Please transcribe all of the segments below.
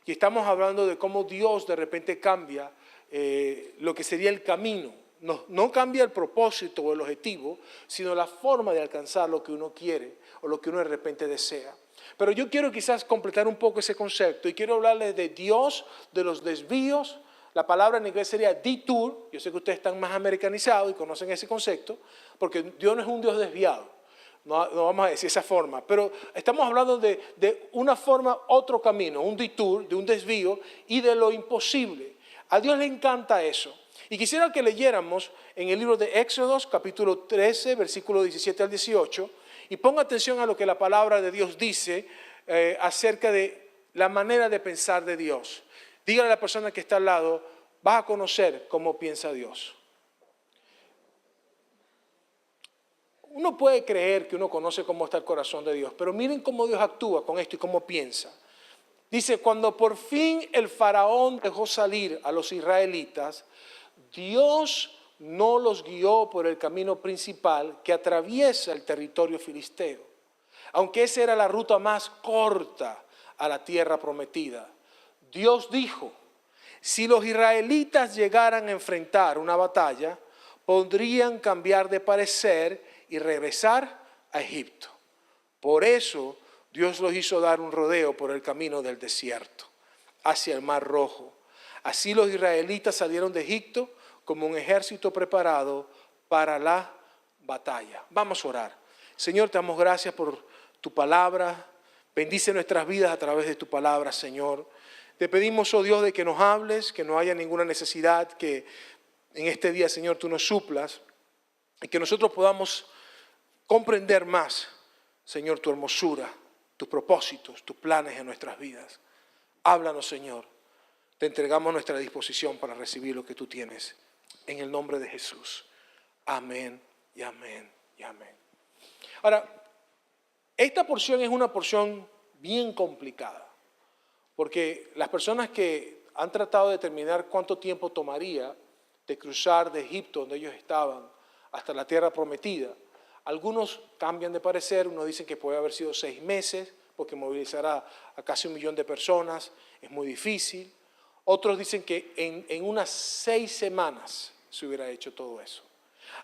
Y estamos hablando de cómo Dios de repente cambia lo que sería el camino. No cambia el propósito o el objetivo, sino la forma de alcanzar lo que uno quiere o lo que uno de repente desea. Pero yo quiero quizás completar un poco ese concepto y quiero hablarles de Dios, de los desvíos. La palabra en inglés sería detour. Yo sé que ustedes están más americanizados y conocen ese concepto, porque Dios no es un Dios desviado. No vamos a decir esa forma, pero estamos hablando de una forma, otro camino, un detour, de un desvío y de lo imposible. A Dios le encanta eso. Y quisiera que leyéramos en el libro de Éxodos, capítulo 13, versículo 17 al 18, y ponga atención a lo que la palabra de Dios dice acerca de la manera de pensar de Dios. Dígale a la persona que está al lado, vas a conocer cómo piensa Dios. Uno puede creer que uno conoce cómo está el corazón de Dios, pero miren cómo Dios actúa con esto y cómo piensa. Dice, cuando por fin el faraón dejó salir a los israelitas, Dios no los guió por el camino principal que atraviesa el territorio filisteo, aunque esa era la ruta más corta a la tierra prometida. Dios dijo, si los israelitas llegaran a enfrentar una batalla, podrían cambiar de parecer y regresar a Egipto. Por eso Dios los hizo dar un rodeo por el camino del desierto, hacia el Mar Rojo. Así los israelitas salieron de Egipto como un ejército preparado para la batalla. Vamos a orar. Señor, te damos gracias por tu palabra. Bendice nuestras vidas a través de tu palabra, Señor. Te pedimos, oh Dios, de que nos hables, que no haya ninguna necesidad, que en este día, Señor, tú nos suplas y que nosotros podamos comprender más, Señor, tu hermosura, tus propósitos, tus planes en nuestras vidas. Háblanos, Señor. Te entregamos nuestra disposición para recibir lo que tú tienes. En el nombre de Jesús. Amén y amén y amén. Ahora, esta porción es una porción bien complicada. Porque las personas que han tratado de determinar cuánto tiempo tomaría de cruzar de Egipto, donde ellos estaban, hasta la tierra prometida, algunos cambian de parecer. Unos dicen que puede haber sido 6 meses, porque movilizará a casi 1 millón de personas, es muy difícil. Otros dicen que en unas 6 semanas se hubiera hecho todo eso.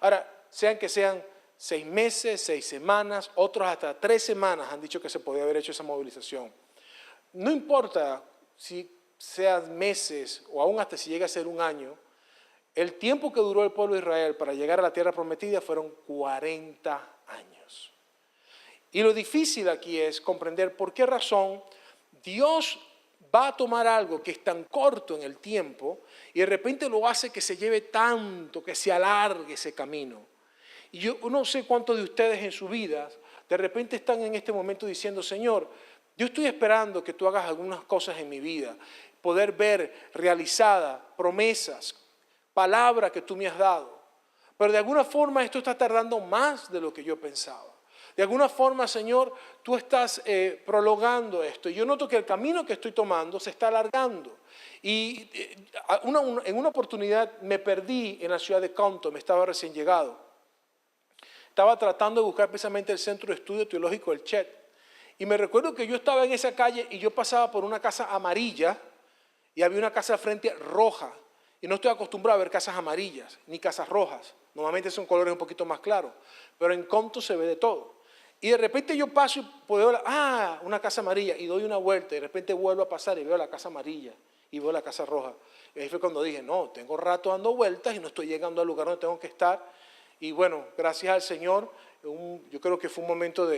Ahora, sean 6 meses, 6 semanas, otros hasta 3 semanas han dicho que se podía haber hecho esa movilización. No importa si sean meses o aún hasta si llega a ser 1 año, el tiempo que duró el pueblo de Israel para llegar a la tierra prometida fueron 40 años. Y lo difícil aquí es comprender por qué razón Dios va a tomar algo que es tan corto en el tiempo y de repente lo hace que se lleve tanto, que se alargue ese camino. Y yo no sé cuántos de ustedes en su vida de repente están en este momento diciendo, Señor, yo estoy esperando que tú hagas algunas cosas en mi vida, poder ver realizadas promesas, palabra que tú me has dado, pero de alguna forma esto está tardando más de lo que yo pensaba. De alguna forma, Señor, tú estás prolongando esto. Y yo noto que el camino que estoy tomando se está alargando. Y en una oportunidad me perdí en la ciudad de Compton, me estaba recién llegado. Estaba tratando de buscar precisamente el Centro de Estudio Teológico, el CHET. Y me recuerdo que yo estaba en esa calle y yo pasaba por una casa amarilla y había una casa al frente roja. Y no estoy acostumbrado a ver casas amarillas ni casas rojas. Normalmente son colores un poquito más claros. Pero en Compton se ve de todo. Y de repente yo paso y puedo ver, una casa amarilla. Y doy una vuelta. Y de repente vuelvo a pasar y veo la casa amarilla. Y veo la casa roja. Y ahí fue cuando dije, no, tengo rato dando vueltas y no estoy llegando al lugar donde tengo que estar. Y bueno, gracias al Señor, yo creo que fue un momento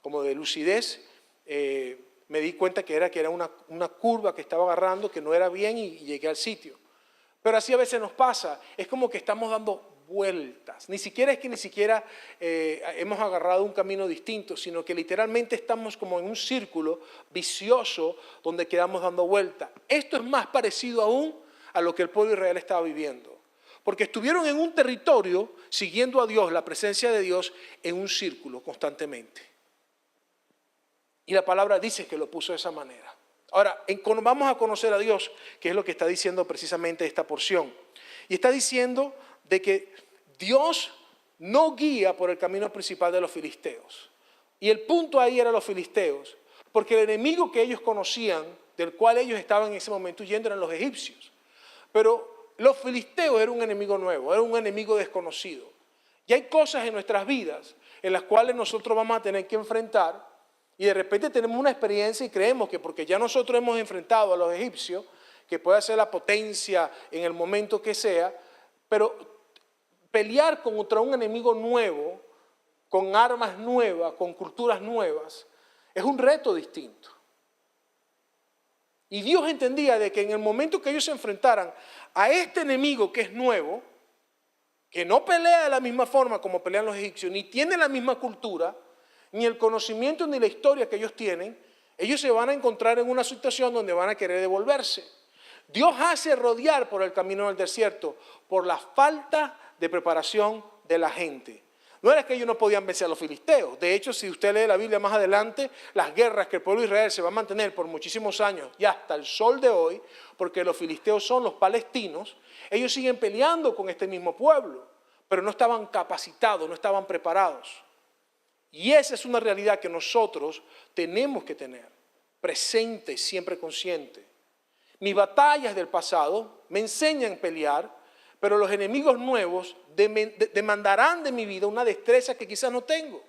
como de lucidez. Me di cuenta que era una curva que estaba agarrando, que no era bien y llegué al sitio. Pero así a veces nos pasa, es como que estamos dando vueltas. Ni siquiera hemos agarrado un camino distinto, sino que literalmente estamos como en un círculo vicioso donde quedamos dando vueltas. Esto es más parecido aún a lo que el pueblo de Israel estaba viviendo. Porque estuvieron en un territorio siguiendo a Dios, la presencia de Dios, en un círculo constantemente. Y la palabra dice que lo puso de esa manera. Ahora, vamos a conocer a Dios, que es lo que está diciendo precisamente esta porción. Y está diciendo de que Dios no guía por el camino principal de los filisteos. Y el punto ahí era los filisteos, porque el enemigo que ellos conocían del cual ellos estaban en ese momento huyendo eran los egipcios. Pero los filisteos eran un enemigo nuevo, era un enemigo desconocido. Y hay cosas en nuestras vidas en las cuales nosotros vamos a tener que enfrentar y de repente tenemos una experiencia y creemos que porque ya nosotros hemos enfrentado a los egipcios, que puede ser la potencia en el momento que sea, pero pelear contra un enemigo nuevo, con armas nuevas, con culturas nuevas, es un reto distinto. Y Dios entendía de que en el momento que ellos se enfrentaran a este enemigo que es nuevo, que no pelea de la misma forma como pelean los egipcios, ni tiene la misma cultura, ni el conocimiento ni la historia que ellos tienen, ellos se van a encontrar en una situación donde van a querer devolverse. Dios hace rodear por el camino del desierto por la falta de preparación de la gente. No era que ellos no podían vencer a los filisteos. De hecho, si usted lee la Biblia más adelante, las guerras que el pueblo de Israel se va a mantener por muchísimos años y hasta el sol de hoy, porque los filisteos son los palestinos, ellos siguen peleando con este mismo pueblo, pero no estaban capacitados, no estaban preparados. Y esa es una realidad que nosotros tenemos que tener presente, siempre consciente. Mis batallas del pasado me enseñan a pelear, pero los enemigos nuevos demandarán de mi vida una destreza que quizás no tengo.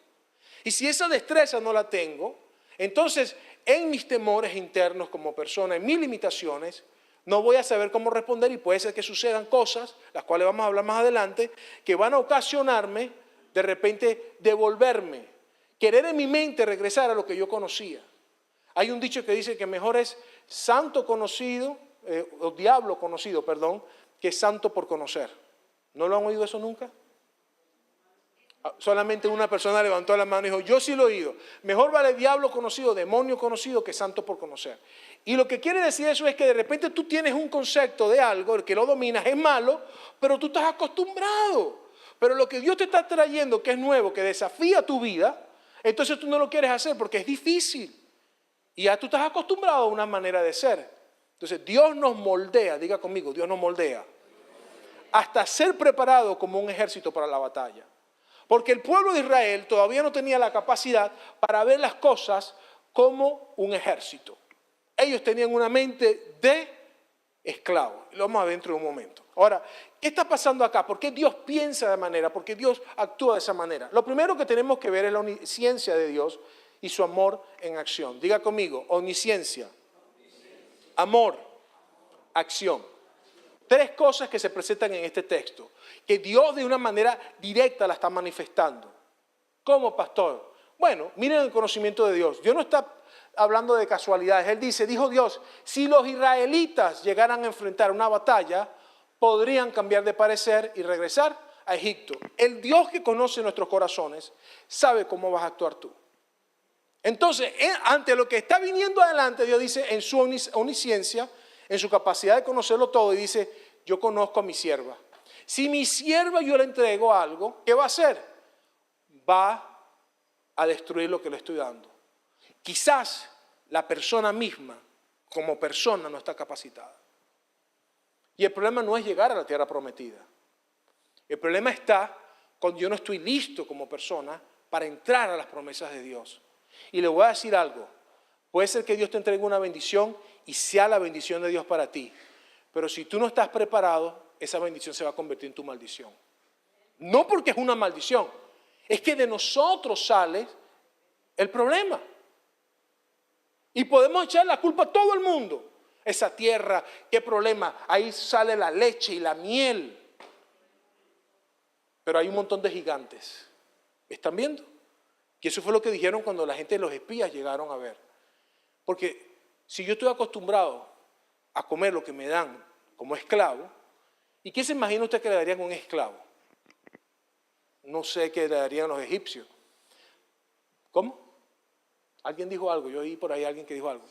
Y si esa destreza no la tengo, entonces en mis temores internos como persona, en mis limitaciones, no voy a saber cómo responder y puede ser que sucedan cosas, las cuales vamos a hablar más adelante, que van a ocasionarme de repente devolverme, querer en mi mente regresar a lo que yo conocía. Hay un dicho que dice que mejor es santo conocido, o diablo conocido, perdón, que santo por conocer. ¿No lo han oído eso nunca? Solamente una persona levantó la mano y dijo, yo sí lo he oído. Mejor vale diablo conocido, demonio conocido que santo por conocer. Y lo que quiere decir eso es que de repente tú tienes un concepto de algo, el que lo dominas es malo, pero tú estás acostumbrado. Pero lo que Dios te está trayendo, que es nuevo, que desafía tu vida, entonces tú no lo quieres hacer porque es difícil. Y ya tú estás acostumbrado a una manera de ser. Entonces Dios nos moldea, diga conmigo, Dios nos moldea, hasta ser preparado como un ejército para la batalla. Porque el pueblo de Israel todavía no tenía la capacidad para ver las cosas como un ejército. Ellos tenían una mente de esclavos. Lo vamos a ver dentro de un momento. Ahora, ¿qué está pasando acá? ¿Por qué Dios piensa de manera? ¿Por qué Dios actúa de esa manera? Lo primero que tenemos que ver es la omnisciencia de Dios y su amor en acción. Diga conmigo, omnisciencia, amor, acción. Tres cosas que se presentan en este texto, que Dios de una manera directa la está manifestando. ¿Cómo, pastor? Bueno, miren el conocimiento de Dios. Dios no está hablando de casualidades. Él dice, dijo Dios, si los israelitas llegaran a enfrentar una batalla, podrían cambiar de parecer y regresar a Egipto. El Dios que conoce nuestros corazones sabe cómo vas a actuar tú. Entonces, ante lo que está viniendo adelante, Dios dice en su omnisciencia, en su capacidad de conocerlo todo, y dice, yo conozco a mi sierva. Si mi sierva yo le entrego algo, ¿qué va a hacer? Va a destruir lo que le estoy dando. Quizás la persona misma, como persona, no está capacitada. Y el problema no es llegar a la tierra prometida. El problema está cuando yo no estoy listo como persona para entrar a las promesas de Dios. Y le voy a decir algo. Puede ser que Dios te entregue una bendición y sea la bendición de Dios para ti. Pero si tú no estás preparado, esa bendición se va a convertir en tu maldición. No porque es una maldición, es que de nosotros sale el problema. Y podemos echar la culpa a todo el mundo. Esa tierra, qué problema, ahí sale la leche y la miel. Pero hay un montón de gigantes. ¿Están viendo? Y eso fue lo que dijeron cuando la gente de los espías llegaron a ver. Porque si yo estoy acostumbrado a comer lo que me dan como esclavo, ¿y qué se imagina usted que le darían a un esclavo? No sé qué le darían los egipcios. ¿Cómo? ¿Alguien dijo algo? Yo oí por ahí a alguien que dijo algo.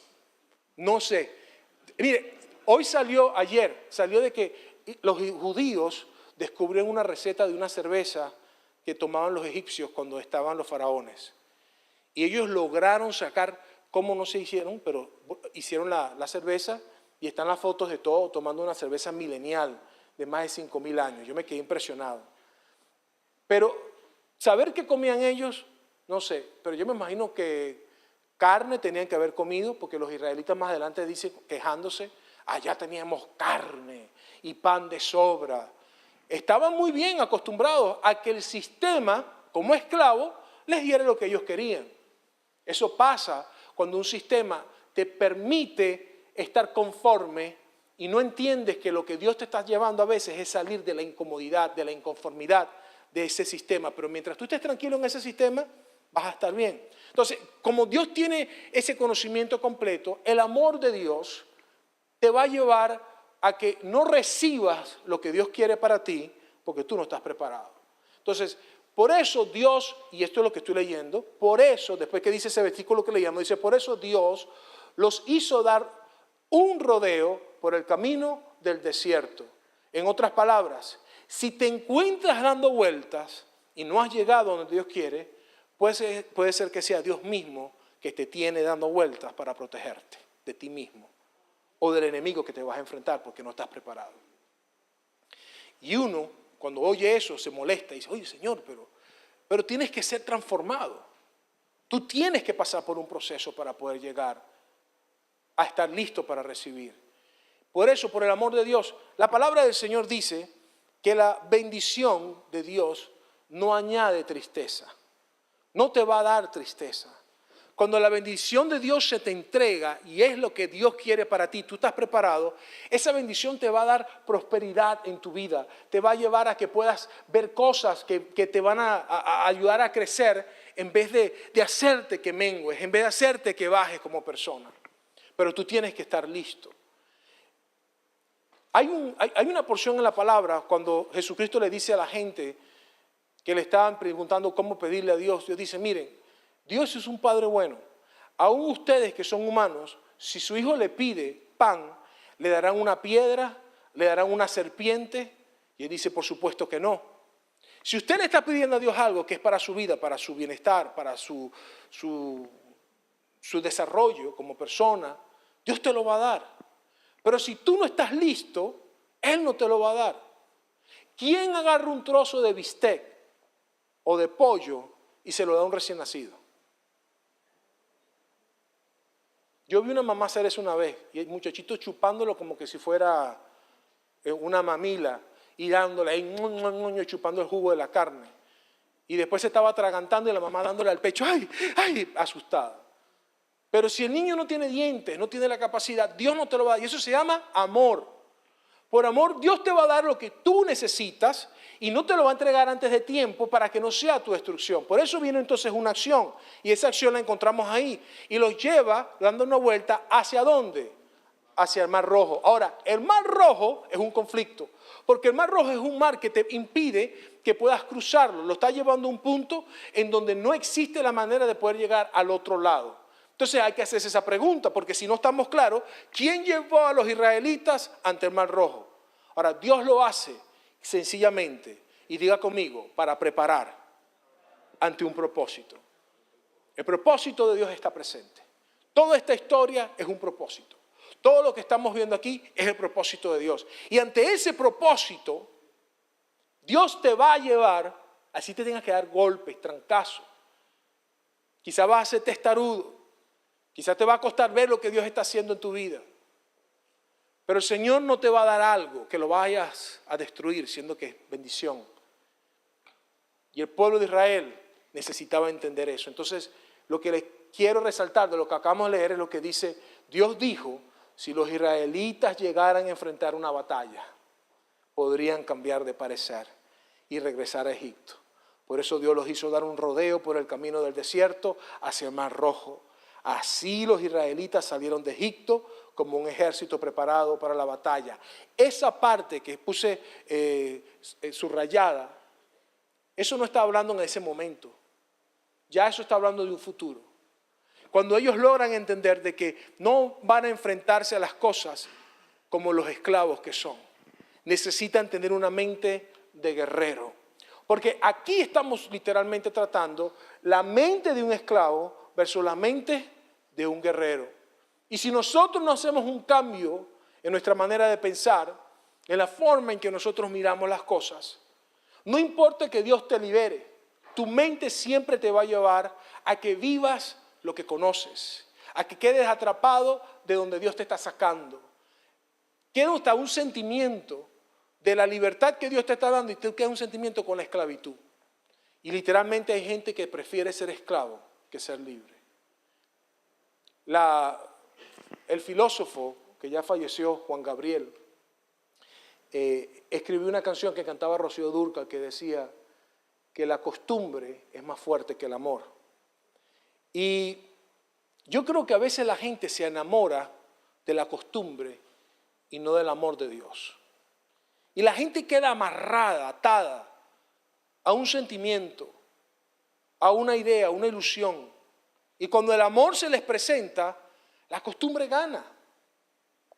No sé. Mire, ayer salió de que los judíos descubrieron una receta de una cerveza que tomaban los egipcios cuando estaban los faraones. Y ellos lograron sacar, cómo no se hicieron, pero hicieron la cerveza y están las fotos de todo tomando una cerveza milenial de más de 5,000 años. Yo me quedé impresionado. Pero saber qué comían ellos, no sé, pero yo me imagino que carne tenían que haber comido, porque los israelitas más adelante dicen, quejándose, allá teníamos carne y pan de sobra. Estaban muy bien acostumbrados a que el sistema, como esclavo, les diera lo que ellos querían. Eso pasa cuando un sistema te permite estar conforme y no entiendes que lo que Dios te está llevando a veces es salir de la incomodidad, de la inconformidad de ese sistema. Pero mientras tú estés tranquilo en ese sistema, vas a estar bien. Entonces, como Dios tiene ese conocimiento completo, el amor de Dios te va a llevar a que no recibas lo que Dios quiere para ti, porque tú no estás preparado. Entonces, por eso Dios, y esto es lo que estoy leyendo, por eso, después que dice ese versículo que leíamos, dice, por eso Dios los hizo dar un rodeo por el camino del desierto. En otras palabras, si te encuentras dando vueltas y no has llegado donde Dios quiere, puede ser que sea Dios mismo que te tiene dando vueltas para protegerte de ti mismo o del enemigo que te vas a enfrentar porque no estás preparado. Y uno, cuando oye eso, se molesta y dice, oye Señor, pero tienes que ser transformado. Tú tienes que pasar por un proceso para poder llegar a estar listo para recibir. Por eso, por el amor de Dios, la palabra del Señor dice que la bendición de Dios no añade tristeza. No te va a dar tristeza. Cuando la bendición de Dios se te entrega y es lo que Dios quiere para ti, tú estás preparado, esa bendición te va a dar prosperidad en tu vida. Te va a llevar a que puedas ver cosas que te van a ayudar a crecer en vez de hacerte que mengues, en vez de hacerte que bajes como persona. Pero tú tienes que estar listo. Hay una porción en la palabra cuando Jesucristo le dice a la gente que le estaban preguntando cómo pedirle a Dios. Dios dice, miren, Dios es un Padre bueno. Aún ustedes que son humanos, si su hijo le pide pan, ¿le darán una piedra? ¿Le darán una serpiente? Y él dice, por supuesto que no. Si usted le está pidiendo a Dios algo que es para su vida, para su bienestar, para su desarrollo como persona, Dios te lo va a dar. Pero si tú no estás listo, Él no te lo va a dar. ¿Quién agarra un trozo de bistec o de pollo y se lo da a un recién nacido? Yo vi una mamá hacer eso una vez y el muchachito chupándolo como que si fuera una mamila y dándole ahí, chupando el jugo de la carne. Y después se estaba atragantando y la mamá dándole al pecho, ¡ay, ay!, asustada. Pero si el niño no tiene dientes, no tiene la capacidad, Dios no te lo va a dar. Y eso se llama amor. Por amor, Dios te va a dar lo que tú necesitas y no te lo va a entregar antes de tiempo para que no sea tu destrucción. Por eso viene entonces una acción. Y esa acción la encontramos ahí. Y los lleva dando una vuelta ¿hacia dónde? Hacia el Mar Rojo. Ahora, el Mar Rojo es un conflicto. Porque el Mar Rojo es un mar que te impide que puedas cruzarlo. Lo está llevando a un punto en donde no existe la manera de poder llegar al otro lado. Entonces hay que hacerse esa pregunta, porque si no estamos claros, ¿quién llevó a los israelitas ante el Mar Rojo? Ahora, Dios lo hace sencillamente, y diga conmigo, para preparar ante un propósito. El propósito de Dios está presente. Toda esta historia es un propósito. Todo lo que estamos viendo aquí es el propósito de Dios. Y ante ese propósito, Dios te va a llevar, así te tengas que dar golpes, trancazos. Quizá vas a ser testarudo. Quizás te va a costar ver lo que Dios está haciendo en tu vida. Pero el Señor no te va a dar algo que lo vayas a destruir, siendo que es bendición. Y el pueblo de Israel necesitaba entender eso. Entonces, lo que les quiero resaltar de lo que acabamos de leer es lo que dice, Dios dijo, si los israelitas llegaran a enfrentar una batalla, podrían cambiar de parecer y regresar a Egipto. Por eso Dios los hizo dar un rodeo por el camino del desierto hacia el Mar Rojo. Así los israelitas salieron de Egipto como un ejército preparado para la batalla. Esa parte que puse subrayada, eso no está hablando en ese momento. Ya eso está hablando de un futuro. Cuando ellos logran entender de que no van a enfrentarse a las cosas como los esclavos que son. Necesitan tener una mente de guerrero. Porque aquí estamos literalmente tratando la mente de un esclavo versus la mente de un guerrero. Y si nosotros no hacemos un cambio en nuestra manera de pensar, en la forma en que nosotros miramos las cosas, no importa que Dios te libere, tu mente siempre te va a llevar a que vivas lo que conoces, a que quedes atrapado de donde Dios te está sacando. Queda hasta un sentimiento de la libertad que Dios te está dando y te queda un sentimiento con la esclavitud. Y literalmente hay gente que prefiere ser esclavo que ser libre. El filósofo que ya falleció, Juan Gabriel, escribió una canción que cantaba Rocío Dúrcal que decía que la costumbre es más fuerte que el amor. Y yo creo que a veces la gente se enamora de la costumbre y no del amor de Dios. Y la gente queda amarrada, atada a un sentimiento, a una idea, a una ilusión. Y cuando el amor se les presenta, la costumbre gana.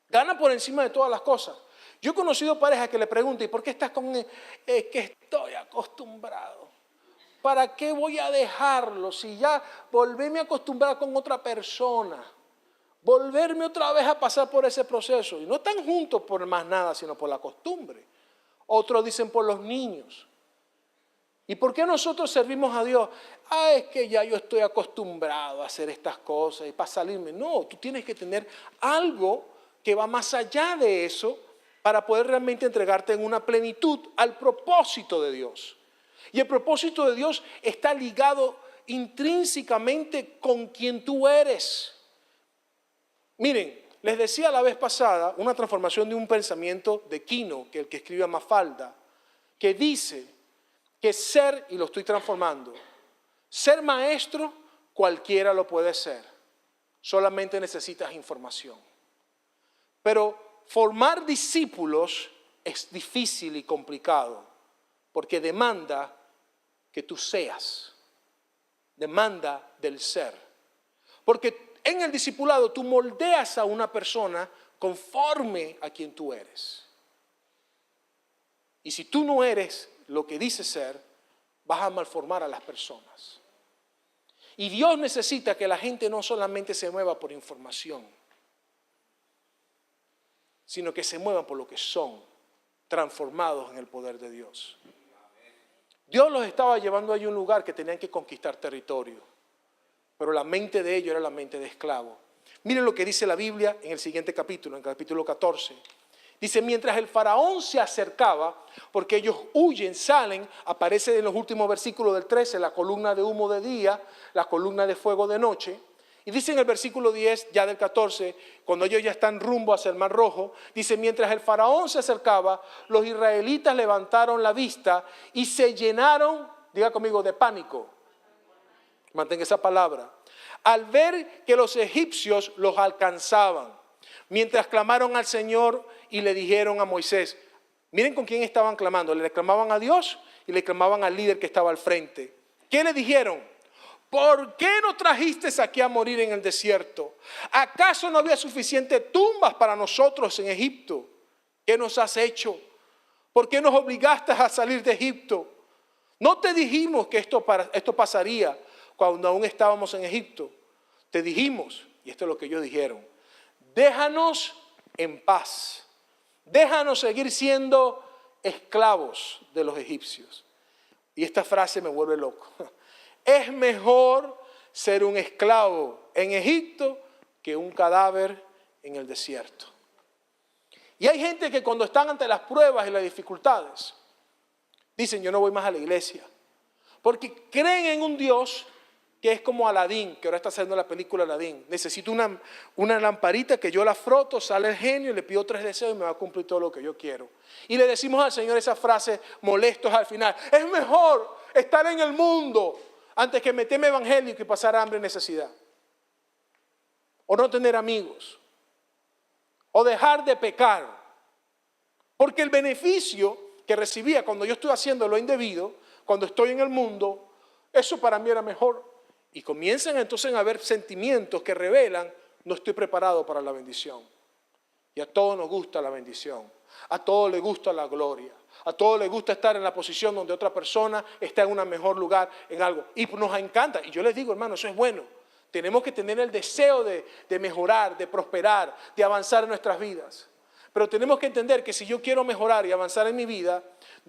Gana por encima de todas las cosas. Yo he conocido parejas que le preguntan, ¿y por qué estás con él? Es que estoy acostumbrado. ¿Para qué voy a dejarlo si ya volverme a acostumbrar con otra persona? Volverme otra vez a pasar por ese proceso. Y no están juntos por más nada, sino por la costumbre. Otros dicen por los niños. ¿Y por qué nosotros servimos a Dios? Es que ya yo estoy acostumbrado a hacer estas cosas y para salirme. No, tú tienes que tener algo que va más allá de eso para poder realmente entregarte en una plenitud al propósito de Dios. Y el propósito de Dios está ligado intrínsecamente con quien tú eres. Miren, les decía la vez pasada una transformación de un pensamiento de Quino, que el que escribe Mafalda, que dice que ser, y lo estoy transformando, ser maestro cualquiera lo puede ser, solamente necesitas información. Pero formar discípulos es difícil y complicado, porque demanda que tú seas, demanda del ser. Porque en el discipulado tú moldeas a una persona conforme a quien tú eres. Y si tú no eres lo que dices ser, vas a malformar a las personas. Y Dios necesita que la gente no solamente se mueva por información, sino que se muevan por lo que son, transformados en el poder de Dios. Dios los estaba llevando a un lugar que tenían que conquistar territorio, pero la mente de ellos era la mente de esclavo. Miren lo que dice la Biblia en el siguiente capítulo, en el capítulo 14. Dice, mientras el faraón se acercaba, porque ellos huyen, salen, aparece en los últimos versículos del 13, la columna de humo de día, la columna de fuego de noche. Y dice en el versículo 10, ya del 14, cuando ellos ya están rumbo hacia el Mar Rojo, dice, mientras el faraón se acercaba, los israelitas levantaron la vista y se llenaron, diga conmigo, de pánico. Mantenga esa palabra. Al ver que los egipcios los alcanzaban, mientras clamaron al Señor y le dijeron a Moisés, miren con quién estaban clamando, le clamaban a Dios y le clamaban al líder que estaba al frente. ¿Qué le dijeron? ¿Por qué nos trajiste aquí a morir en el desierto? ¿Acaso no había suficientes tumbas para nosotros en Egipto? ¿Qué nos has hecho? ¿Por qué nos obligaste a salir de Egipto? ¿No te dijimos que esto pasaría cuando aún estábamos en Egipto? Te dijimos, y esto es lo que ellos dijeron, déjanos en paz. Déjanos seguir siendo esclavos de los egipcios. Y esta frase me vuelve loco. Es mejor ser un esclavo en Egipto que un cadáver en el desierto. Y hay gente que cuando están ante las pruebas y las dificultades, dicen yo no voy más a la iglesia. Porque creen en un Dios que es como Aladín, que ahora está haciendo la película Aladín. Necesito una lamparita que yo la froto, sale el genio, le pido 3 deseos y me va a cumplir todo lo que yo quiero. Y le decimos al Señor esa frase molestos al final. Es mejor estar en el mundo antes que meterme evangélico y pasar hambre y necesidad. O no tener amigos. O dejar de pecar. Porque el beneficio que recibía cuando yo estoy haciendo lo indebido, cuando estoy en el mundo, eso para mí era mejor. Y comienzan entonces a haber sentimientos que revelan, no estoy preparado para la bendición. Y a todos nos gusta la bendición. A todos les gusta la gloria. A todos les gusta estar en la posición donde otra persona está en un mejor lugar en algo. Y nos encanta. Y yo les digo, hermano, eso es bueno. Tenemos que tener el deseo de mejorar, de prosperar, de avanzar en nuestras vidas. Pero tenemos que entender que si yo quiero mejorar y avanzar en mi vida,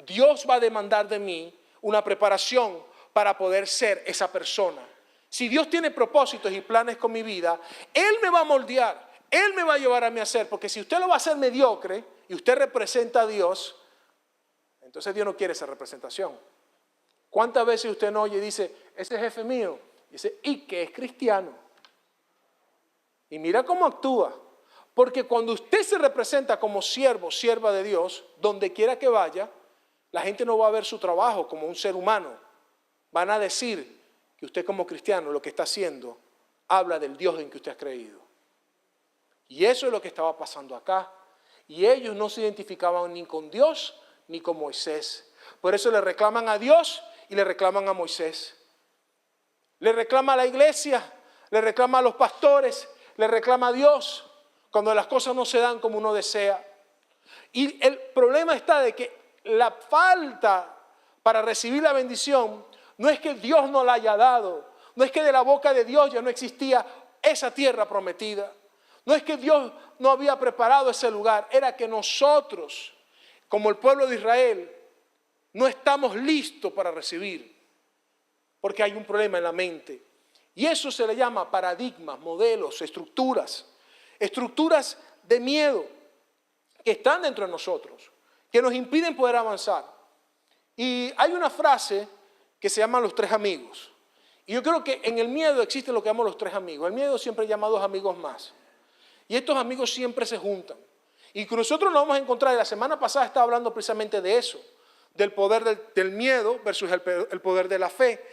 Dios va a demandar de mí una preparación para poder ser esa persona. Si Dios tiene propósitos y planes con mi vida, Él me va a moldear, Él me va a llevar a mí a hacer, porque si usted lo va a hacer mediocre y usted representa a Dios, entonces Dios no quiere esa representación. ¿Cuántas veces usted no oye y dice, ese jefe mío, dice, y que es cristiano? Y mira cómo actúa. Porque cuando usted se representa como siervo, sierva de Dios, donde quiera que vaya, la gente no va a ver su trabajo como un ser humano. Van a decir que usted como cristiano lo que está haciendo habla del Dios en que usted ha creído. Y eso es lo que estaba pasando acá. Y ellos no se identificaban ni con Dios ni con Moisés. Por eso le reclaman a Dios y le reclaman a Moisés. Le reclama a la iglesia, le reclama a los pastores, le reclama a Dios cuando las cosas no se dan como uno desea. Y el problema está de que la falta para recibir la bendición no es que Dios no la haya dado, no es que de la boca de Dios ya no existía esa tierra prometida, no es que Dios no había preparado ese lugar, era que nosotros, como el pueblo de Israel, no estamos listos para recibir, porque hay un problema en la mente. Y eso se le llama paradigmas, modelos, estructuras de miedo que están dentro de nosotros, que nos impiden poder avanzar. Y hay una frase que se llama los tres amigos. Y yo creo que en el miedo existe lo que llamamos los tres amigos. El miedo siempre llama a dos amigos más. Y estos amigos siempre se juntan. Y que nosotros nos vamos a encontrar, y la semana pasada estaba hablando precisamente de eso, del poder del miedo versus el poder de la fe.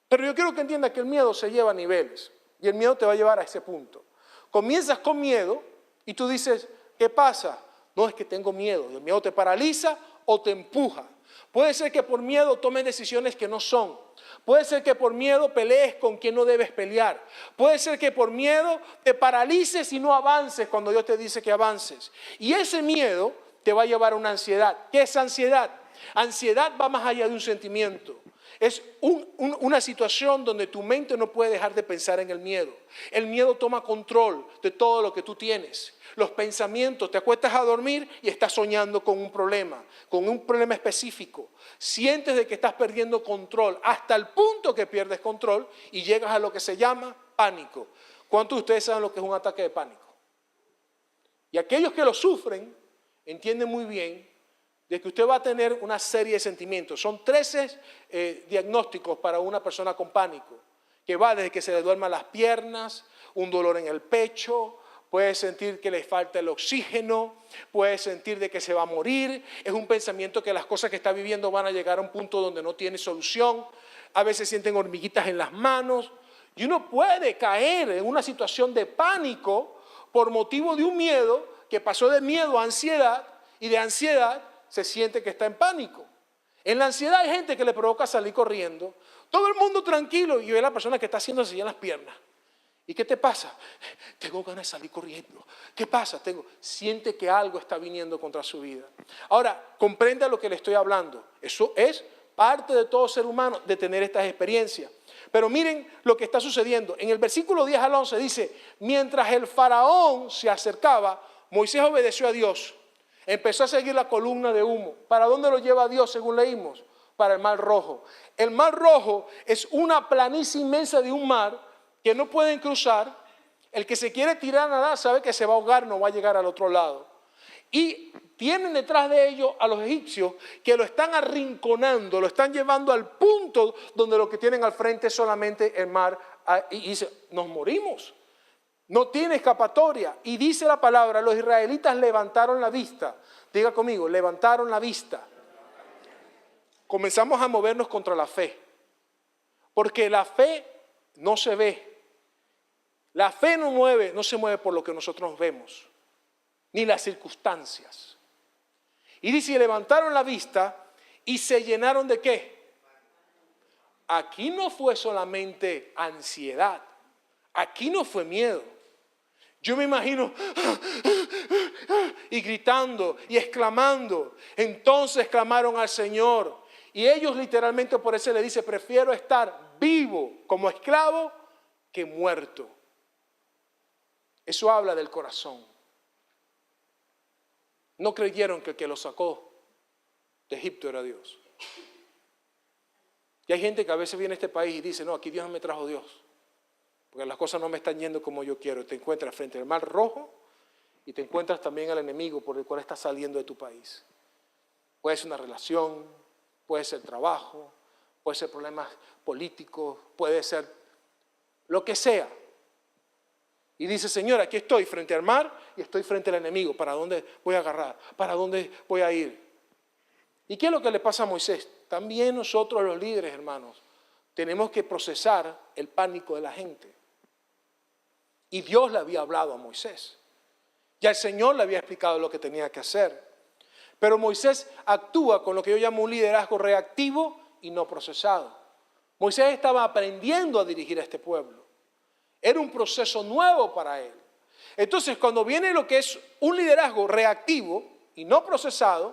Pero yo quiero que entienda que el miedo se lleva a niveles. Y el miedo te va a llevar a ese punto. Comienzas con miedo y tú dices, ¿qué pasa? No es que tengo miedo. El miedo te paraliza o te empuja. Puede ser que por miedo tomes decisiones que no son. Puede ser que por miedo pelees con quien no debes pelear. Puede ser que por miedo te paralices y no avances cuando Dios te dice que avances. Y ese miedo te va a llevar a una ansiedad. ¿Qué es ansiedad? Ansiedad va más allá de un sentimiento. Es una situación donde tu mente no puede dejar de pensar en el miedo. El miedo toma control de todo lo que tú tienes. Los pensamientos, te acuestas a dormir y estás soñando con un problema específico. Sientes de que estás perdiendo control hasta el punto que pierdes control y llegas a lo que se llama pánico. ¿Cuántos de ustedes saben lo que es un ataque de pánico? Y aquellos que lo sufren entienden muy bien de que usted va a tener una serie de sentimientos. Son 13 diagnósticos para una persona con pánico, que va desde que se le duerman las piernas, un dolor en el pecho, puede sentir que le falta el oxígeno, puede sentir de que se va a morir, es un pensamiento que las cosas que está viviendo van a llegar a un punto donde no tiene solución, a veces sienten hormiguitas en las manos, y uno puede caer en una situación de pánico por motivo de un miedo que pasó de miedo a ansiedad, y de ansiedad se siente que está en pánico. En la ansiedad hay gente que le provoca salir corriendo. Todo el mundo tranquilo y ve a la persona que está haciendo así en las piernas. ¿Y qué te pasa? Tengo ganas de salir corriendo. ¿Qué pasa? Siente que algo está viniendo contra su vida. Ahora, comprenda lo que le estoy hablando. Eso es parte de todo ser humano, de tener estas experiencias. Pero miren lo que está sucediendo. En el versículo 10 al 11 dice, mientras el faraón se acercaba, Moisés obedeció a Dios. Empezó a seguir la columna de humo. ¿Para dónde lo lleva Dios según leímos? Para el Mar Rojo. El Mar Rojo es una planicie inmensa de un mar que no pueden cruzar. El que se quiere tirar a nadar sabe que se va a ahogar, no va a llegar al otro lado. Y tienen detrás de ellos a los egipcios que lo están arrinconando, lo están llevando al punto donde lo que tienen al frente es solamente el mar. Y dice, nos morimos. No tiene escapatoria. Y dice la palabra, los israelitas levantaron la vista. Diga conmigo, levantaron la vista. Comenzamos a movernos contra la fe. Porque la fe no se ve. La fe no se mueve por lo que nosotros vemos. Ni las circunstancias. Y dice, levantaron la vista y se llenaron ¿de qué? Aquí no fue solamente ansiedad. Aquí no fue miedo. Yo me imagino y gritando y exclamando. Entonces clamaron al Señor. Y ellos literalmente por eso le dice, prefiero estar vivo como esclavo que muerto. Eso habla del corazón. No creyeron que el que los sacó de Egipto era Dios. Y hay gente que a veces viene a este país y dice, no, aquí Dios no me trajo Dios. porque las cosas no me están yendo como yo quiero. Te encuentras frente al mar rojo y te encuentras también al enemigo por el cual estás saliendo de tu país. Puede ser una relación, puede ser trabajo, puede ser problemas políticos, puede ser lo que sea. Y dice, Señor, aquí estoy frente al mar y estoy frente al enemigo. ¿Para dónde voy a agarrar? ¿Para dónde voy a ir? ¿Y qué es lo que le pasa a Moisés? También nosotros los líderes, hermanos, tenemos que procesar el pánico de la gente. Y Dios le había hablado a Moisés. Ya el Señor le había explicado lo que tenía que hacer. Pero Moisés actúa con lo que yo llamo un liderazgo reactivo y no procesado. Moisés estaba aprendiendo a dirigir a este pueblo. Era un proceso nuevo para él. Entonces, cuando viene lo que es un liderazgo reactivo y no procesado,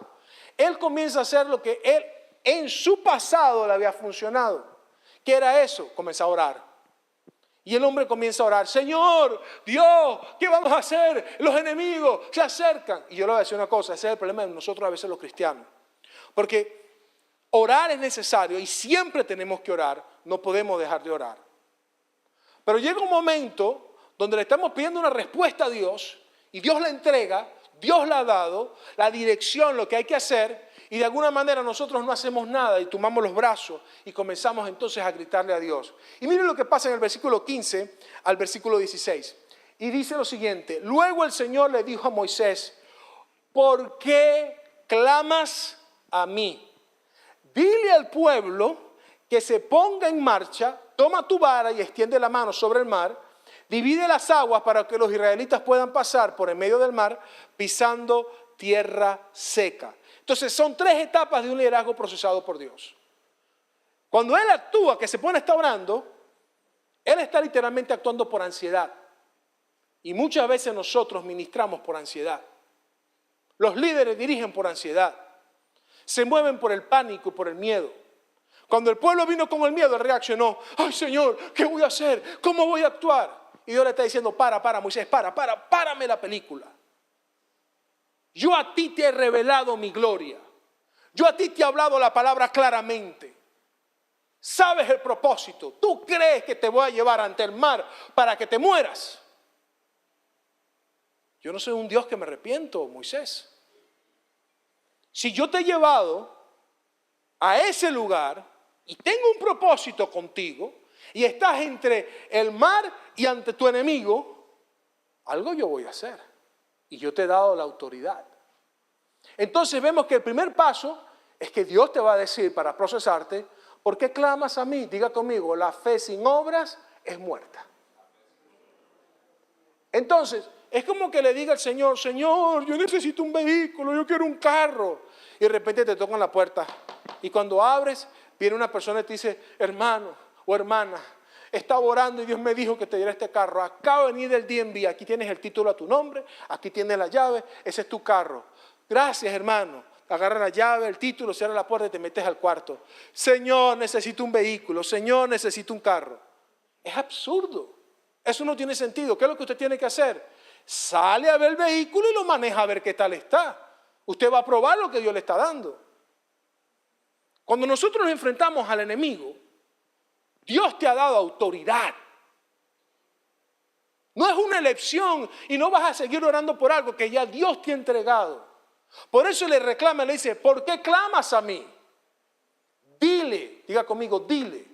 él comienza a hacer lo que él en su pasado le había funcionado. ¿Qué era eso? Comenzó a orar. Y el hombre comienza a orar. Señor, Dios, ¿qué vamos a hacer? Los enemigos se acercan. Y yo le voy a decir una cosa, ese es el problema de nosotros a veces los cristianos. Porque orar es necesario y siempre tenemos que orar, no podemos dejar de orar. Pero llega un momento donde le estamos pidiendo una respuesta a Dios y Dios la entrega, Dios la ha dado, la dirección, lo que hay que hacer, y de alguna manera nosotros no hacemos nada y tomamos los brazos y comenzamos entonces a gritarle a Dios. Y miren lo que pasa en el versículo 15 al versículo 16. Y dice lo siguiente: luego el Señor le dijo a Moisés, ¿por qué clamas a mí? Dile al pueblo que se ponga en marcha, toma tu vara y extiende la mano sobre el mar, divide las aguas para que los israelitas puedan pasar por en medio del mar pisando tierra seca. Entonces son tres etapas de un liderazgo procesado por Dios. Cuando Él actúa, que se pone a estar orando, Él está literalmente actuando por ansiedad. Y muchas veces nosotros ministramos por ansiedad. Los líderes dirigen por ansiedad. Se mueven por el pánico y por el miedo. Cuando el pueblo vino con el miedo, él reaccionó. ¡Ay, Señor! ¿Qué voy a hacer? ¿Cómo voy a actuar? Y Dios le está diciendo, para, Moisés, párame la película. Yo a ti te he revelado mi gloria. Yo a ti te he hablado la palabra claramente. Sabes el propósito. Tú crees que te voy a llevar ante el mar para que te mueras. Yo no soy un Dios que me arrepiento, Moisés. Si yo te he llevado a ese lugar y tengo un propósito contigo y estás entre el mar y ante tu enemigo, algo yo voy a hacer. Y yo te he dado la autoridad. Entonces vemos que el primer paso es que Dios te va a decir para procesarte, ¿por qué clamas a mí? Diga conmigo, la fe sin obras es muerta. Entonces, es como que le diga al Señor, Señor, yo necesito un vehículo, yo quiero un carro. Y de repente te tocan la puerta. Y cuando abres, viene una persona y te dice, hermano o hermana, estaba orando y Dios me dijo que te diera este carro. Acabo de venir del DMV, aquí tienes el título a tu nombre, aquí tienes la llave, ese es tu carro. Gracias, hermano. Agarra la llave, el título, cierra la puerta y te metes al cuarto. Señor, necesito un vehículo. Señor, necesito un carro. Es absurdo. Eso no tiene sentido. ¿Qué es lo que usted tiene que hacer? Sale a ver el vehículo y lo maneja a ver qué tal está. Usted va a probar lo que Dios le está dando. Cuando nosotros nos enfrentamos al enemigo, Dios te ha dado autoridad. No es una elección y no vas a seguir orando por algo que ya Dios te ha entregado. Por eso le reclama, le dice, ¿por qué clamas a mí? Dile, diga conmigo, dile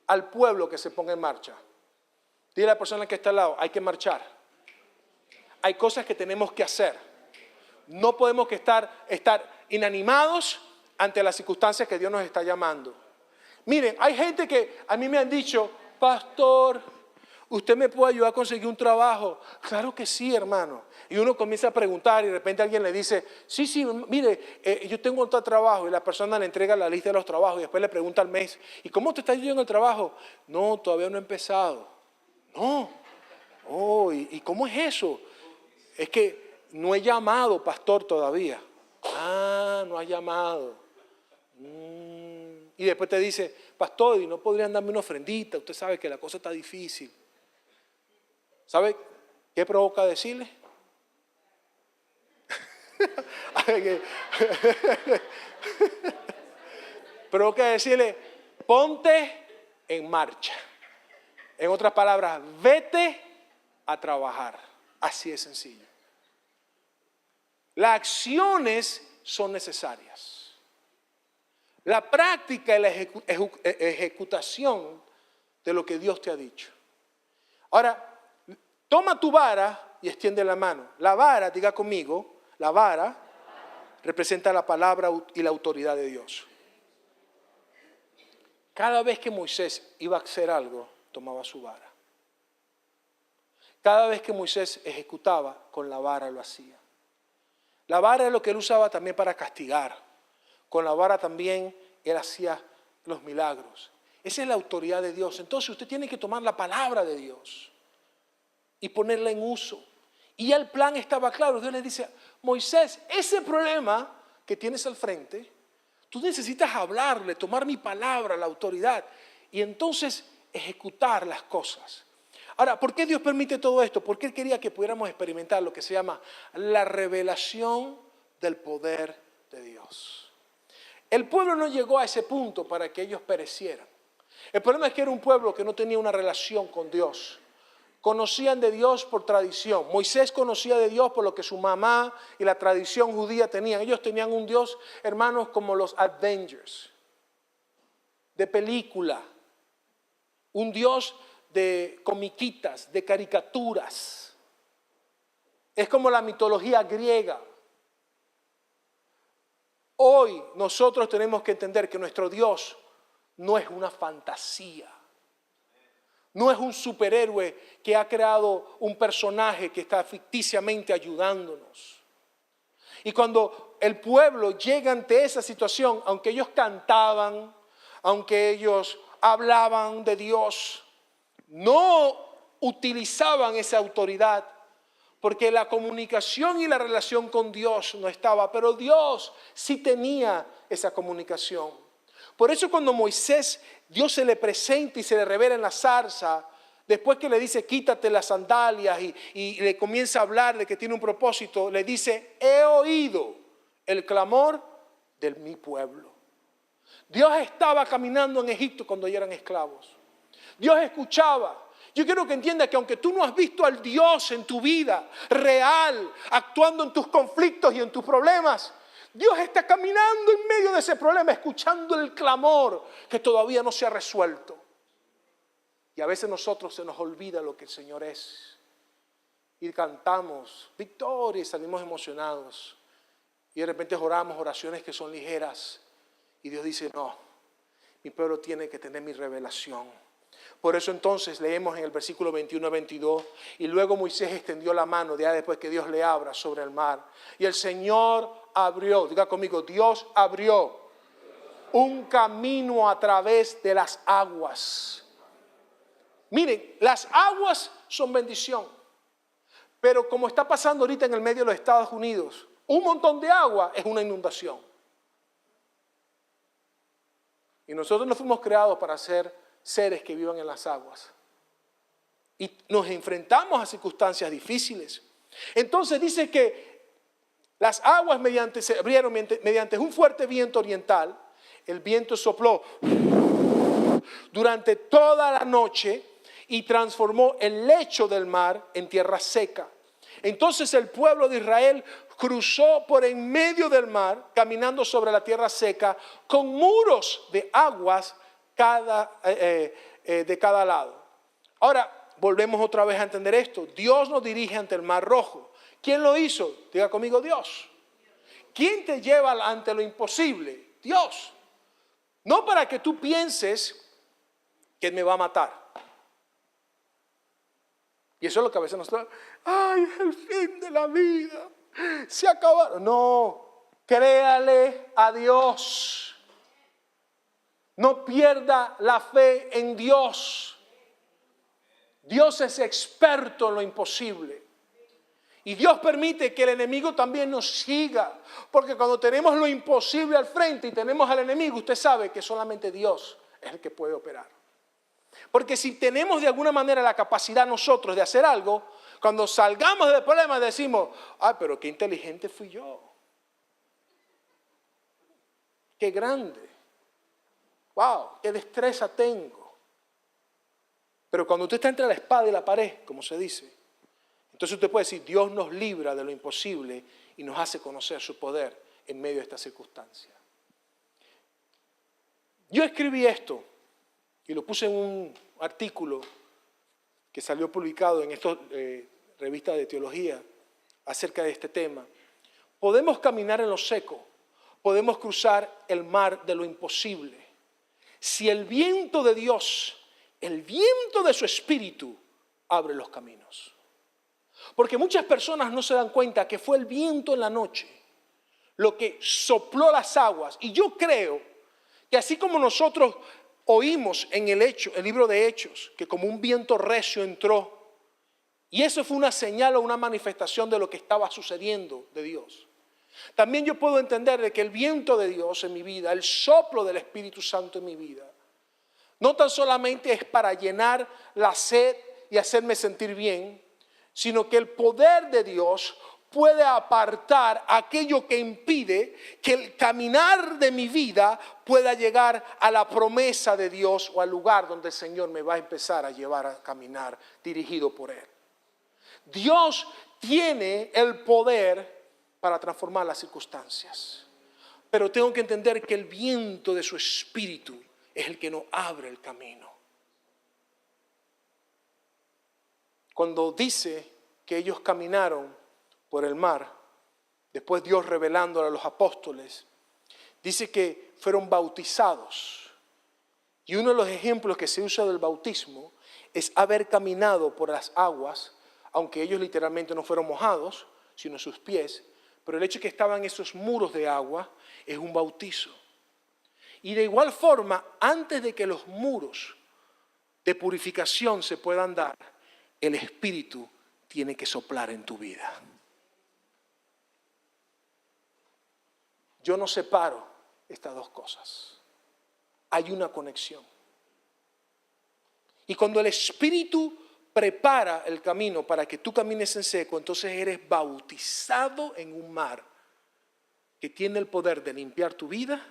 al pueblo que se ponga en marcha. Dile a la persona que está al lado, hay que marchar. Hay cosas que tenemos que hacer. No podemos estar inanimados ante las circunstancias que Dios nos está llamando. Miren, hay gente que a mí me han dicho, pastor, ¿usted me puede ayudar a conseguir un trabajo? Claro que sí, hermano. Y uno comienza a preguntar y de repente alguien le dice, sí, mire, yo tengo otro trabajo. Y la persona le entrega la lista de los trabajos y después le pregunta al mes, ¿y cómo te está yendo en el trabajo? No, todavía no he empezado. No. Oh, ¿y cómo es eso? Es que no he llamado, pastor, todavía. Ah, no ha llamado. Y después te dice, pastor, ¿y no podrían darme una ofrendita? Usted sabe que la cosa está difícil. ¿Sabe qué provoca decirle? Provoca decirle, ponte en marcha. En otras palabras, vete a trabajar. Así de sencillo. Las acciones son necesarias. La práctica y la ejecutación de lo que Dios te ha dicho. Ahora, toma tu vara y extiende la mano. La vara, diga conmigo, la vara representa la palabra y la autoridad de Dios. Cada vez que Moisés iba a hacer algo, tomaba su vara. Cada vez que Moisés ejecutaba, con la vara lo hacía. La vara es lo que él usaba también para castigar. Con la vara también él hacía los milagros. Esa es la autoridad de Dios. Entonces usted tiene que tomar la palabra de Dios y ponerla en uso. Y ya el plan estaba claro. Dios le dice, Moisés, ese problema que tienes al frente, tú necesitas hablarle, tomar mi palabra, la autoridad, y entonces ejecutar las cosas. Ahora, ¿por qué Dios permite todo esto? Porque Él quería que pudiéramos experimentar lo que se llama la revelación del poder de Dios. El pueblo no llegó a ese punto para que ellos perecieran. El problema es que era un pueblo que no tenía una relación con Dios. Conocían de Dios por tradición. Moisés conocía de Dios por lo que su mamá y la tradición judía tenían. Ellos tenían un Dios, hermanos, como los Avengers, de película. Un Dios de comiquitas, de caricaturas. Es como la mitología griega. Hoy nosotros tenemos que entender que nuestro Dios no es una fantasía. No es un superhéroe que ha creado un personaje que está ficticiamente ayudándonos. Y cuando el pueblo llega ante esa situación, aunque ellos cantaban, aunque ellos hablaban de Dios, no utilizaban esa autoridad porque la comunicación y la relación con Dios no estaba, pero Dios sí tenía esa comunicación. Por eso cuando Moisés, Dios se le presenta y se le revela en la zarza, después que le dice quítate las sandalias y le comienza a hablar de que tiene un propósito, le dice, he oído el clamor de mi pueblo. Dios estaba caminando en Egipto cuando ellos eran esclavos. Dios escuchaba. Yo quiero que entiendas que aunque tú no has visto al Dios en tu vida real, actuando en tus conflictos y en tus problemas, Dios está caminando en medio de ese problema, escuchando el clamor que todavía no se ha resuelto. Y a veces nosotros se nos olvida lo que el Señor es. Y cantamos victoria y salimos emocionados. Y de repente oramos oraciones que son ligeras. Y Dios dice, no, mi pueblo tiene que tener mi revelación. Por eso entonces leemos en el versículo 21 a 22, y luego Moisés extendió la mano, ya después que Dios le abra sobre el mar. Y el Señor abrió, diga conmigo, Dios abrió un camino a través de las aguas. Miren, las aguas son bendición, pero como está pasando ahorita en el medio de los Estados Unidos, un montón de agua es una inundación. Y nosotros no fuimos creados para ser seres que vivan en las aguas. Y nos enfrentamos a circunstancias difíciles. Entonces dice que las aguas se abrieron mediante un fuerte viento oriental. El viento sopló durante toda la noche y transformó el lecho del mar en tierra seca. Entonces el pueblo de Israel cruzó por en medio del mar, caminando sobre la tierra seca, con muros de aguas de cada lado. Ahora, volvemos otra vez a entender esto. Dios nos dirige ante el mar rojo. ¿Quién lo hizo? Diga conmigo, Dios. ¿Quién te lleva ante lo imposible? Dios. No para que tú pienses que me va a matar. Y eso es lo que a veces nos trae. ¡Ay, el fin de la vida! Se acabaron. No, créale a Dios. No pierda la fe en Dios. Dios es experto en lo imposible. Y Dios permite que el enemigo también nos siga. Porque cuando tenemos lo imposible al frente y tenemos al enemigo, usted sabe que solamente Dios es el que puede operar. Porque si tenemos de alguna manera la capacidad nosotros de hacer algo, cuando salgamos del problema decimos, ay, pero qué inteligente fui yo. Qué grande. Wow, qué destreza tengo. Pero cuando usted está entre la espada y la pared, como se dice, entonces usted puede decir, Dios nos libra de lo imposible y nos hace conocer su poder en medio de esta circunstancia. Yo escribí esto y lo puse en un artículo que salió publicado en esta revista de teología acerca de este tema. Podemos caminar en lo seco, podemos cruzar el mar de lo imposible. Si el viento de Dios, el viento de su espíritu, abre los caminos. Porque muchas personas no se dan cuenta que fue el viento en la noche lo que sopló las aguas. Y yo creo que así como nosotros oímos en el libro de Hechos, que como un viento recio entró, y eso fue una señal o una manifestación de lo que estaba sucediendo de Dios. También yo puedo entender de que el viento de Dios en mi vida, el soplo del Espíritu Santo en mi vida, no tan solamente es para llenar la sed y hacerme sentir bien, sino que el poder de Dios puede apartar aquello que impide que el caminar de mi vida pueda llegar a la promesa de Dios o al lugar donde el Señor me va a empezar a llevar a caminar dirigido por Él. Dios tiene el poder para transformar las circunstancias, pero tengo que entender que el viento de su espíritu es el que nos abre el camino. Cuando dice que ellos caminaron por el mar, después Dios revelándole a los apóstoles, dice que fueron bautizados. Y uno de los ejemplos que se usa del bautismo es haber caminado por las aguas, aunque ellos literalmente no fueron mojados, sino sus pies, pero el hecho de que estaban esos muros de agua es un bautizo. Y de igual forma, antes de que los muros de purificación se puedan dar, el Espíritu tiene que soplar en tu vida. Yo no separo estas dos cosas. Hay una conexión. Y cuando el Espíritu prepara el camino para que tú camines en seco, entonces eres bautizado en un mar que tiene el poder de limpiar tu vida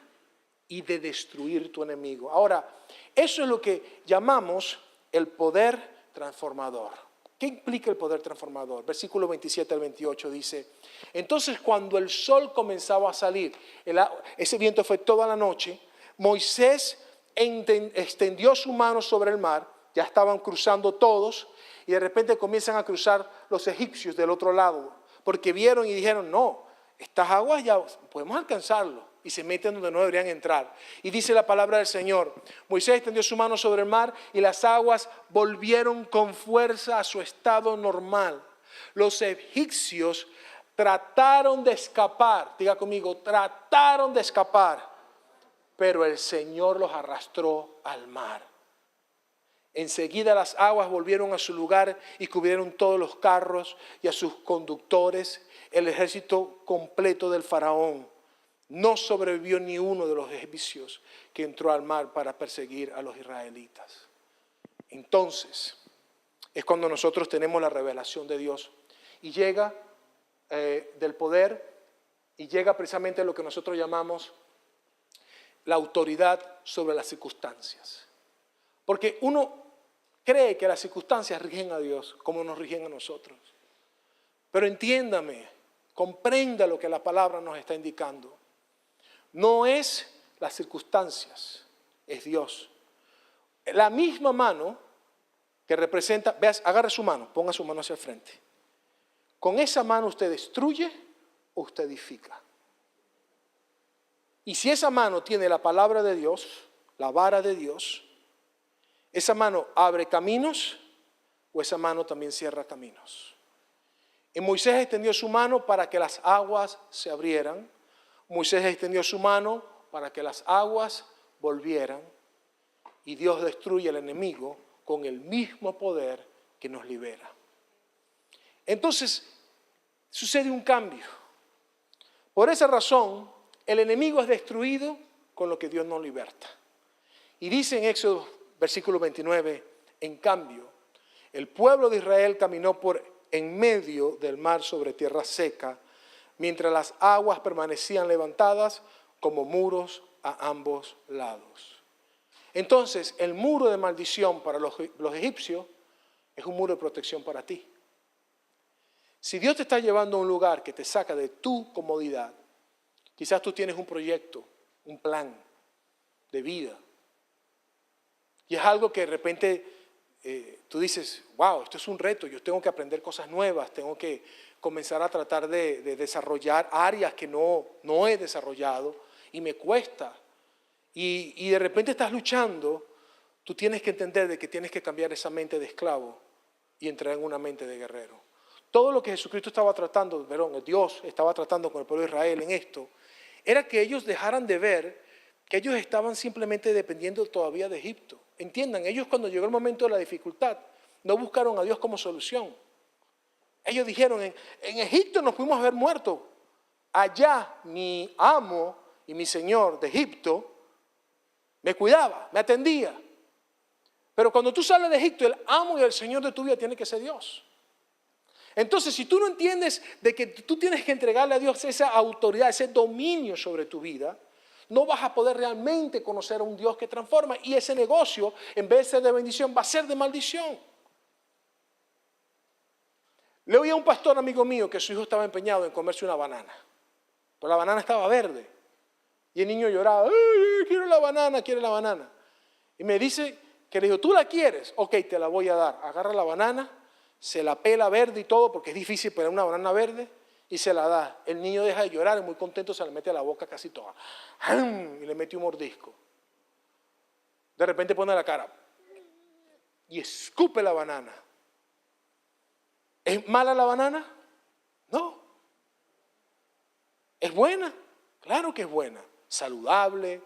y de destruir tu enemigo. Ahora, eso es lo que llamamos el poder transformador. ¿Qué implica el poder transformador? Versículo 27 al 28 dice, entonces cuando el sol comenzaba a salir, ese viento fue toda la noche, Moisés extendió su mano sobre el mar, ya estaban cruzando todos, y de repente comienzan a cruzar los egipcios del otro lado, porque vieron y dijeron, no, estas aguas ya podemos alcanzarlo. Y se meten donde no deberían entrar. Y dice la palabra del Señor, Moisés extendió su mano sobre el mar y las aguas volvieron con fuerza a su estado normal. Los egipcios trataron de escapar, diga conmigo, trataron de escapar, pero el Señor los arrastró al mar. Enseguida las aguas volvieron a su lugar y cubrieron todos los carros y a sus conductores, el ejército completo del faraón. No sobrevivió ni uno de los egipcios que entró al mar para perseguir a los israelitas. Entonces, es cuando nosotros tenemos la revelación de Dios y llega del poder y llega precisamente lo que nosotros llamamos la autoridad sobre las circunstancias. Porque uno cree que las circunstancias rigen a Dios como nos rigen a nosotros. Pero entiéndame, comprenda lo que la palabra nos está indicando. No es las circunstancias, es Dios. La misma mano que representa, veas, agarre su mano, ponga su mano hacia el frente. Con esa mano usted destruye o usted edifica. Y si esa mano tiene la palabra de Dios, la vara de Dios, esa mano abre caminos o esa mano también cierra caminos. Y Moisés extendió su mano para que las aguas se abrieran. Moisés extendió su mano para que las aguas volvieran y Dios destruye al enemigo con el mismo poder que nos libera. Entonces, sucede un cambio. Por esa razón, el enemigo es destruido con lo que Dios nos liberta. Y dice en Éxodo, versículo 29, en cambio, el pueblo de Israel caminó por en medio del mar sobre tierra seca, mientras las aguas permanecían levantadas como muros a ambos lados. Entonces, el muro de maldición para los egipcios es un muro de protección para ti. Si Dios te está llevando a un lugar que te saca de tu comodidad, quizás tú tienes un proyecto, un plan de vida, y es algo que de repente tú dices, wow, esto es un reto, yo tengo que aprender cosas nuevas, tengo que comenzar a tratar de desarrollar áreas que no he desarrollado y me cuesta. Y de repente estás luchando, tú tienes que entender de que tienes que cambiar esa mente de esclavo y entrar en una mente de guerrero. Todo lo que Jesucristo estaba tratando, Dios estaba tratando con el pueblo de Israel en esto, era que ellos dejaran de ver que ellos estaban simplemente dependiendo todavía de Egipto. Entiendan, ellos cuando llegó el momento de la dificultad, no buscaron a Dios como solución. Ellos dijeron, en Egipto nos pudimos haber muerto. Allá mi amo y mi señor de Egipto me cuidaba, me atendía. Pero cuando tú sales de Egipto, el amo y el señor de tu vida tiene que ser Dios. Entonces, si tú no entiendes de que tú tienes que entregarle a Dios esa autoridad, ese dominio sobre tu vida, no vas a poder realmente conocer a un Dios que transforma. Y ese negocio, en vez de ser de bendición, va a ser de maldición. Le oí a un pastor amigo mío que su hijo estaba empeñado en comerse una banana. Pero la banana estaba verde. Y el niño lloraba, ¡ay, quiero la banana, quiero la banana! Y me dice que le dijo, ¿tú la quieres? Ok, te la voy a dar. Agarra la banana, se la pela verde y todo, porque es difícil pelar una banana verde, y se la da. El niño deja de llorar y muy contento se la mete a la boca casi toda. Y le mete un mordisco. De repente pone la cara y escupe la banana. ¿Es mala la banana? No. ¿Es buena? Claro que es buena. Saludable,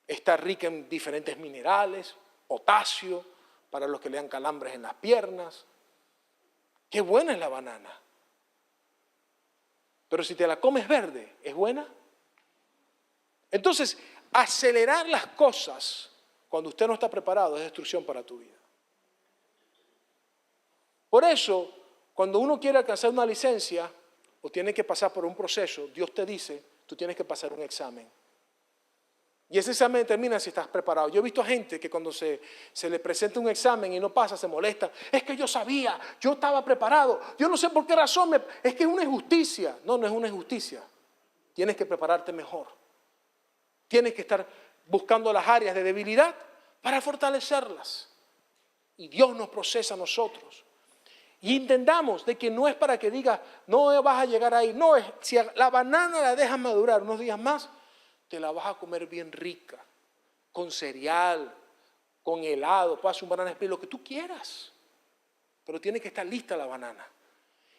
está rica en diferentes minerales, potasio, para los que le dan calambres en las piernas. Qué buena es la banana. Pero si te la comes verde, ¿es buena? Entonces, acelerar las cosas cuando usted no está preparado es destrucción para tu vida. Por eso, cuando uno quiere alcanzar una licencia o tiene que pasar por un proceso, Dios te dice, tú tienes que pasar un examen. Y ese examen determina si estás preparado. Yo he visto a gente que cuando se le presenta un examen y no pasa, se molesta. Es que yo sabía, yo estaba preparado. Yo no sé por qué razón, es que es una injusticia. No, no es una injusticia. Tienes que prepararte mejor. Tienes que estar buscando las áreas de debilidad para fortalecerlas. Y Dios nos procesa a nosotros. Y entendamos de que no es para que digas, no vas a llegar ahí. No, es si la banana la dejas madurar unos días más, te la vas a comer bien rica, con cereal, con helado, puedes hacer un banana split, lo que tú quieras. Pero tiene que estar lista la banana.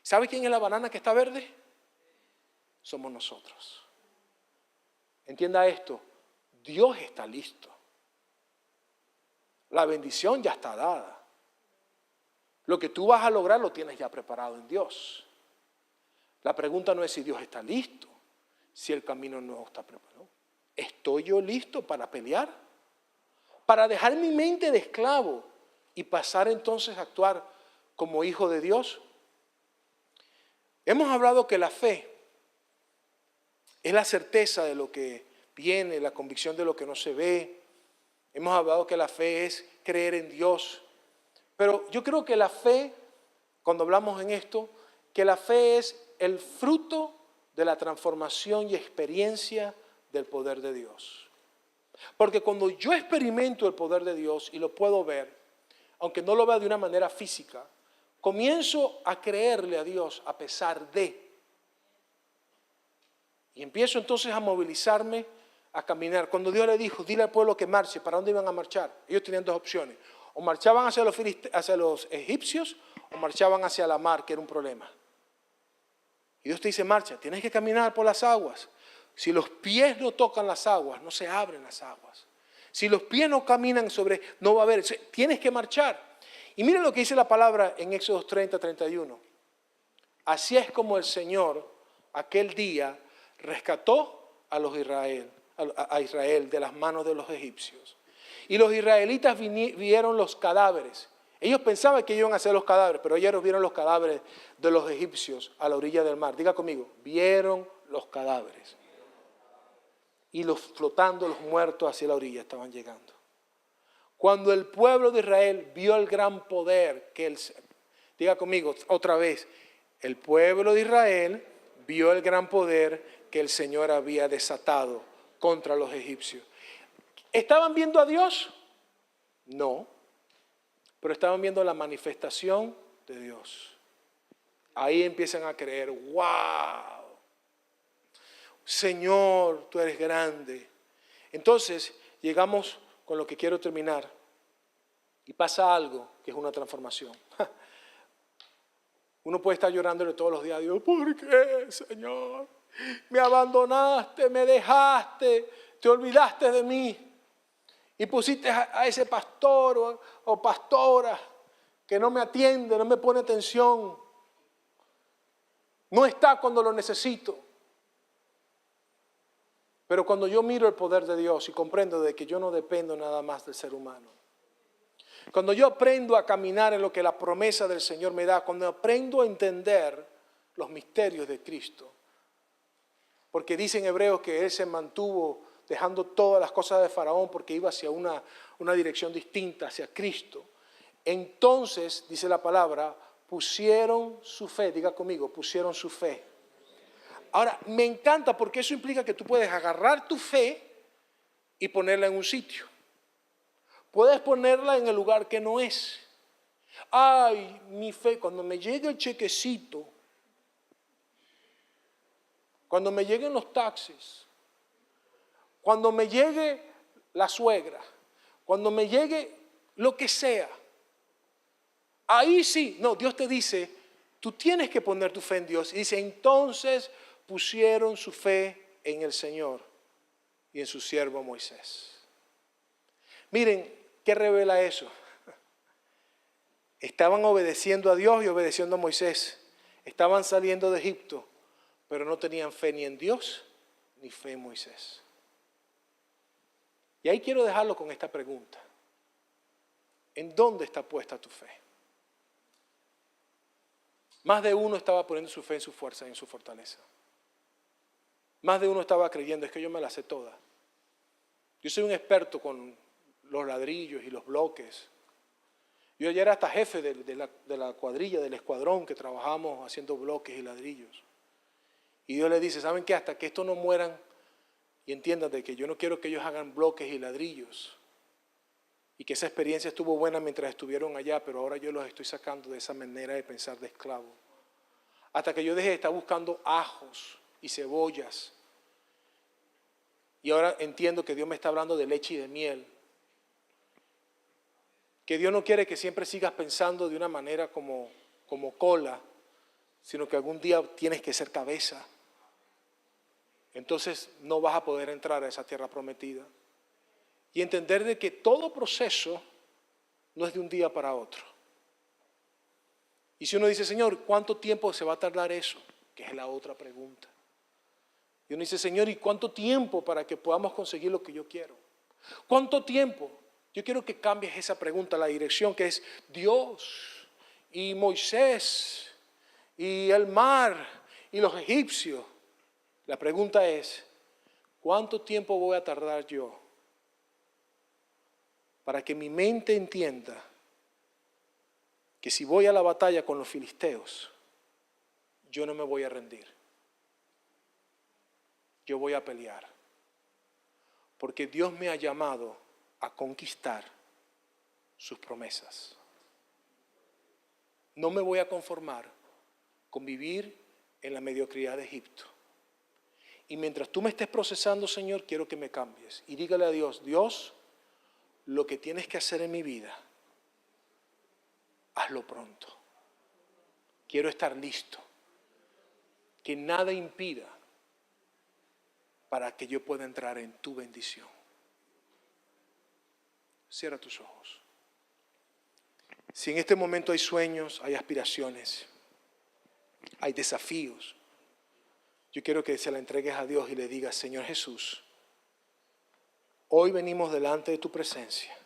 ¿Sabe quién es la banana que está verde? Somos nosotros. Entienda esto, Dios está listo. La bendición ya está dada. Lo que tú vas a lograr lo tienes ya preparado en Dios. La pregunta no es si Dios está listo, si el camino no está preparado. ¿Estoy yo listo para pelear? Para dejar mi mente de esclavo y pasar entonces a actuar como hijo de Dios. Hemos hablado que la fe es la certeza de lo que viene, la convicción de lo que no se ve. Hemos hablado que la fe es creer en Dios. Pero yo creo que la fe, cuando hablamos en esto, que la fe es el fruto de la transformación y experiencia del poder de Dios. Porque cuando yo experimento el poder de Dios y lo puedo ver, aunque no lo vea de una manera física, comienzo a creerle a Dios a pesar de. Y empiezo entonces a movilizarme, a caminar. Cuando Dios le dijo, dile al pueblo que marche, ¿para dónde iban a marchar? Ellos tenían dos opciones. O marchaban hacia los egipcios o marchaban hacia la mar, que era un problema. Y Dios te dice, marcha, tienes que caminar por las aguas. Si los pies no tocan las aguas, no se abren las aguas. Si los pies no caminan sobre, no va a haber, tienes que marchar. Y miren lo que dice la palabra en Éxodo 30, 31. Así es como el Señor aquel día rescató a Israel de las manos de los egipcios. Y los israelitas vieron los cadáveres. Ellos pensaban que iban a ser los cadáveres, pero ellos vieron los cadáveres de los egipcios a la orilla del mar. Diga conmigo, vieron los cadáveres. y los flotando, los muertos hacia la orilla estaban llegando. Cuando el pueblo de Israel vio el gran poder que diga conmigo otra vez, el pueblo de Israel vio el gran poder que el Señor había desatado contra los egipcios. ¿Estaban viendo a Dios? No, pero estaban viendo la manifestación de Dios. Ahí empiezan a creer, wow, Señor, tú eres grande. Entonces llegamos con lo que quiero terminar y pasa algo que es una transformación. Uno puede estar llorándole todos los días a Dios, ¿por qué, Señor? Me abandonaste, me dejaste, te olvidaste de mí. Y pusiste a ese pastor o pastora que no me atiende, no me pone atención. No está cuando lo necesito. Pero cuando yo miro el poder de Dios y comprendo de que yo no dependo nada más del ser humano. Cuando yo aprendo a caminar en lo que la promesa del Señor me da, cuando aprendo a entender los misterios de Cristo. Porque dice en Hebreos que Él se mantuvo dejando todas las cosas de Faraón porque iba hacia una dirección distinta, hacia Cristo. Entonces, dice la palabra, pusieron su fe, diga conmigo, pusieron su fe. Ahora, me encanta porque eso implica que tú puedes agarrar tu fe y ponerla en un sitio. Puedes ponerla en el lugar que no es. Ay, mi fe, cuando me llegue el chequecito, cuando me lleguen los taxes, cuando me llegue la suegra, cuando me llegue lo que sea, ahí sí, no, Dios te dice, tú tienes que poner tu fe en Dios. Y dice, entonces pusieron su fe en el Señor y en su siervo Moisés. Miren, ¿qué revela eso? Estaban obedeciendo a Dios y obedeciendo a Moisés. Estaban saliendo de Egipto, pero no tenían fe ni en Dios ni fe en Moisés. Y ahí quiero dejarlo con esta pregunta. ¿En dónde está puesta tu fe? Más de uno estaba poniendo su fe en su fuerza y en su fortaleza. Más de uno estaba creyendo, es que yo me la sé toda. Yo soy un experto con los ladrillos y los bloques. Yo ya era hasta jefe de la cuadrilla, del escuadrón que trabajamos haciendo bloques y ladrillos. Y Dios le dice, ¿saben qué? Hasta que estos no mueran y entiendan de que yo no quiero que ellos hagan bloques y ladrillos. Y que esa experiencia estuvo buena mientras estuvieron allá, pero ahora yo los estoy sacando de esa manera de pensar de esclavo. Hasta que yo deje de estar buscando ajos y cebollas. Y ahora entiendo que Dios me está hablando de leche y de miel. Que Dios no quiere que siempre sigas pensando de una manera como cola, sino que algún día tienes que ser cabeza. Entonces no vas a poder entrar a esa tierra prometida. Y entender de que todo proceso no es de un día para otro. Y si uno dice, Señor, ¿cuánto tiempo se va a tardar eso? Que es la otra pregunta. Y uno dice, Señor, ¿y cuánto tiempo para que podamos conseguir lo que yo quiero? ¿Cuánto tiempo? Yo quiero que cambies esa pregunta, la dirección que es Dios y Moisés y el mar y los egipcios. La pregunta es, ¿cuánto tiempo voy a tardar yo para que mi mente entienda que si voy a la batalla con los filisteos, yo no me voy a rendir? Yo voy a pelear. Porque Dios me ha llamado a conquistar sus promesas. No me voy a conformar con vivir en la mediocridad de Egipto. Y mientras tú me estés procesando, Señor, quiero que me cambies. Y dígale a Dios, Dios, lo que tienes que hacer en mi vida, hazlo pronto. Quiero estar listo. Que nada impida para que yo pueda entrar en tu bendición. Cierra tus ojos. Si en este momento hay sueños, hay aspiraciones, hay desafíos, yo quiero que se la entregues a Dios y le digas, Señor Jesús, hoy venimos delante de tu presencia,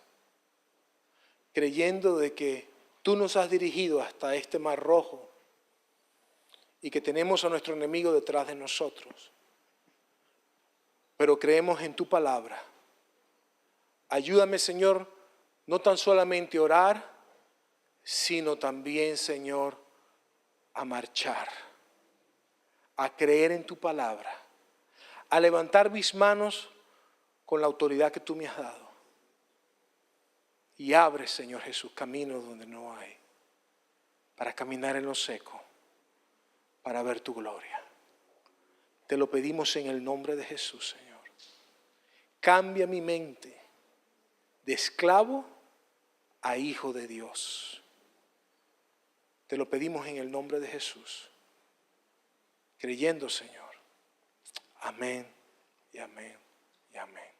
creyendo de que tú nos has dirigido hasta este mar rojo y que tenemos a nuestro enemigo detrás de nosotros. pero creemos en tu palabra. Ayúdame, Señor, no tan solamente a orar, sino también, Señor, a marchar, a creer en tu palabra, a levantar mis manos con la autoridad que tú me has dado. Y abre, Señor Jesús, caminos donde no hay, para caminar en lo seco, para ver tu gloria. Te lo pedimos en el nombre de Jesús, Señor. Cambia mi mente de esclavo a hijo de Dios. Te lo pedimos en el nombre de Jesús, creyendo, Señor. Amén y amén y amén.